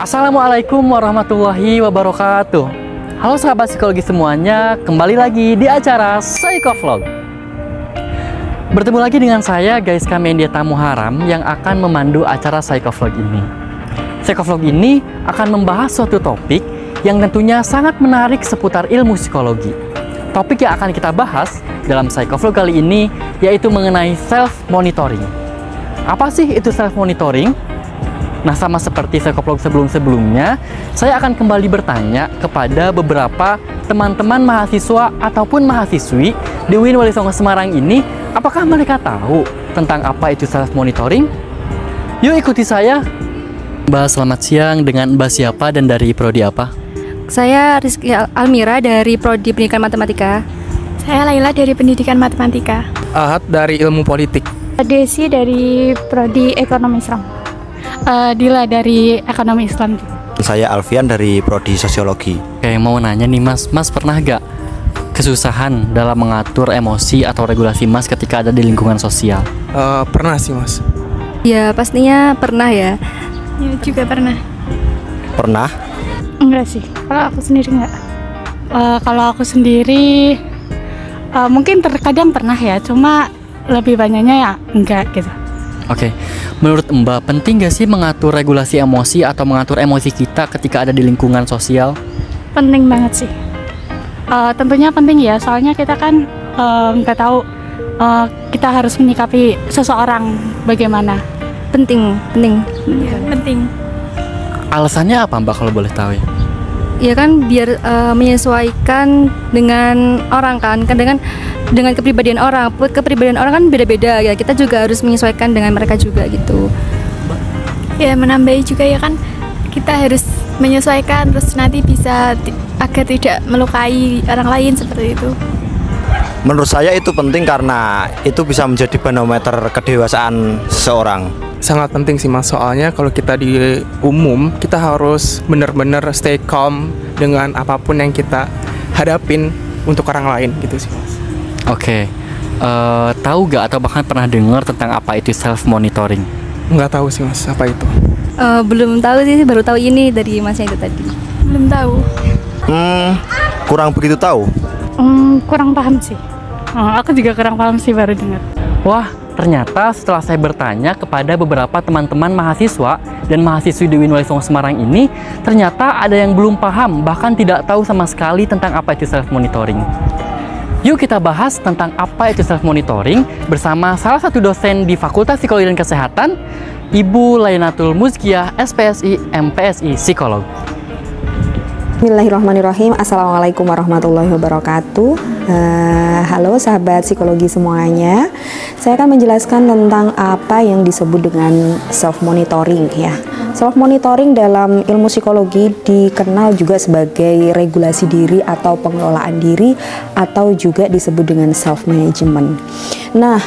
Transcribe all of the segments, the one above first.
Assalamualaikum warahmatullahi wabarakatuh. Halo sahabat psikologi semuanya, kembali lagi di acara Psychovlog. Bertemu lagi dengan saya Gaiska Mendieta Muharam yang akan memandu acara Psychovlog ini. Psychovlog ini akan membahas suatu topik yang tentunya sangat menarik seputar ilmu psikologi. Topik yang akan kita bahas dalam Psychovlog kali ini yaitu mengenai self-monitoring. Apa sih itu self-monitoring? Nah, sama seperti Psychovlog sebelum-sebelumnya, saya akan kembali bertanya kepada beberapa teman-teman mahasiswa ataupun mahasiswi di UIN Wali Songo Semarang ini, apakah mereka tahu tentang apa itu self-monitoring? Yuk ikuti saya. Mbak, selamat siang. Dengan Mbak siapa dan dari prodi apa? Saya Rizky Almira dari prodi Pendidikan Matematika. Saya Laila dari Pendidikan Matematika. Ahad dari Ilmu Politik. Desi dari prodi Ekonomi Islam. Dila dari Ekonomi Islam. Saya Alfian dari prodi Sosiologi. Oke, mau nanya nih Mas, pernah gak kesusahan dalam mengatur emosi atau regulasi Mas ketika ada di lingkungan sosial? Pernah sih Mas. Ya pastinya pernah ya. Ya juga pernah. Pernah? Enggak sih, kalau aku sendiri enggak. Kalau aku sendiri mungkin terkadang pernah ya, cuma lebih banyaknya ya enggak gitu. Oke, menurut Mbak penting gak sih mengatur regulasi emosi atau mengatur emosi kita ketika ada di lingkungan sosial? Penting banget sih. Tentunya penting ya, soalnya kita kan nggak tahu kita harus menyikapi seseorang bagaimana. Penting. Ya, penting. Alasannya apa Mbak kalau boleh tahu ya? Ya kan biar menyesuaikan dengan orang kan dengan kepribadian orang. Kepribadian orang kan beda-beda ya. Kita juga harus menyesuaikan dengan mereka juga gitu. Ya menambahi juga ya kan, kita harus menyesuaikan terus nanti bisa agar tidak melukai orang lain seperti itu. Menurut saya itu penting karena itu bisa menjadi barometer kedewasaan seseorang. Sangat penting sih Mas, soalnya kalau kita di umum kita harus benar-benar stay calm dengan apapun yang kita hadapin untuk orang lain gitu sih Mas. Oke, tahu gak atau bahkan pernah dengar tentang apa itu self-monitoring? Nggak tahu sih Mas, apa itu? Belum tahu sih, baru tahu ini dari Masnya itu tadi. Belum tahu. Kurang begitu tahu. Kurang paham sih. Aku juga kurang paham sih, baru dengar. Wah, ternyata setelah saya bertanya kepada beberapa teman-teman mahasiswa dan mahasiswi di UIN Wali Songo Semarang ini, ternyata ada yang belum paham, bahkan tidak tahu sama sekali tentang apa itu self-monitoring. Yuk kita bahas tentang apa itu self-monitoring bersama salah satu dosen di Fakultas Psikologi dan Kesehatan, Ibu Lainatul Muzkiah, SPSI, MPSI, Psikolog. Bismillahirrahmanirrahim. Assalamualaikum warahmatullahi wabarakatuh. Halo sahabat psikologi semuanya. Saya akan menjelaskan tentang apa yang disebut dengan self-monitoring ya. Self-monitoring dalam ilmu psikologi dikenal juga sebagai regulasi diri atau pengelolaan diri atau juga disebut dengan self-management. Nah,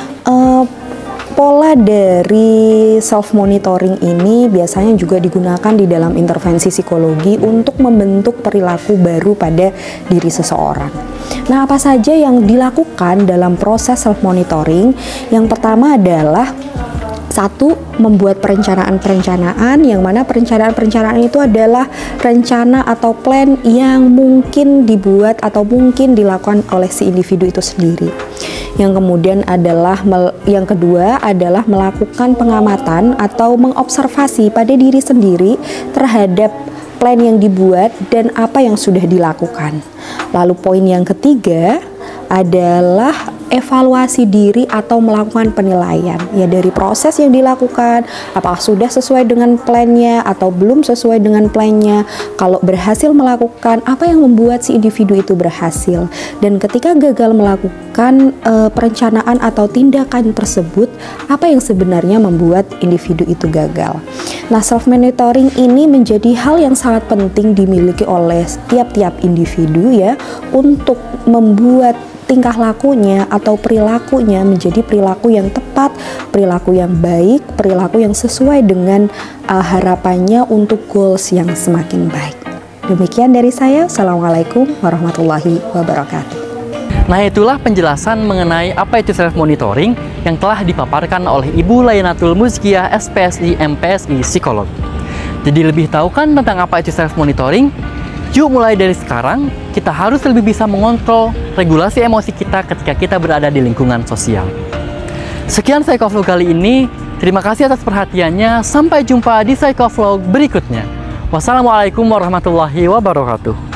pola dari self-monitoring ini biasanya juga digunakan di dalam intervensi psikologi untuk membentuk perilaku baru pada diri seseorang. Nah, apa saja yang dilakukan dalam proses self-monitoring? Yang pertama adalah satu, membuat perencanaan-perencanaan, yang mana perencanaan-perencanaan itu adalah rencana atau plan yang mungkin dibuat atau mungkin dilakukan oleh si individu itu sendiri. Yang kemudian adalah yang kedua adalah melakukan pengamatan atau mengobservasi pada diri sendiri terhadap plan yang dibuat dan apa yang sudah dilakukan. Lalu poin yang ketiga adalah evaluasi diri atau melakukan penilaian ya dari proses yang dilakukan, apakah sudah sesuai dengan plannya atau belum sesuai dengan plannya. Kalau berhasil melakukan, apa yang membuat si individu itu berhasil, dan ketika gagal melakukan perencanaan atau tindakan tersebut, apa yang sebenarnya membuat individu itu gagal. Nah, self-monitoring ini menjadi hal yang sangat penting dimiliki oleh tiap-tiap individu ya, untuk membuat tingkah lakunya atau perilakunya menjadi perilaku yang tepat, perilaku yang baik, perilaku yang sesuai dengan harapannya untuk goals yang semakin baik. Demikian dari saya. Assalamualaikum warahmatullahi wabarakatuh. Nah, itulah penjelasan mengenai apa itu self-monitoring yang telah dipaparkan oleh Ibu Lainatul Muzkiah, SPSI, MPSI, Psikolog. Jadi lebih tahu kan tentang apa itu self monitoring? Yuk mulai dari sekarang, kita harus lebih bisa mengontrol regulasi emosi kita ketika kita berada di lingkungan sosial. Sekian Psychovlog kali ini. Terima kasih atas perhatiannya. Sampai jumpa di Psychovlog berikutnya. Wassalamualaikum warahmatullahi wabarakatuh.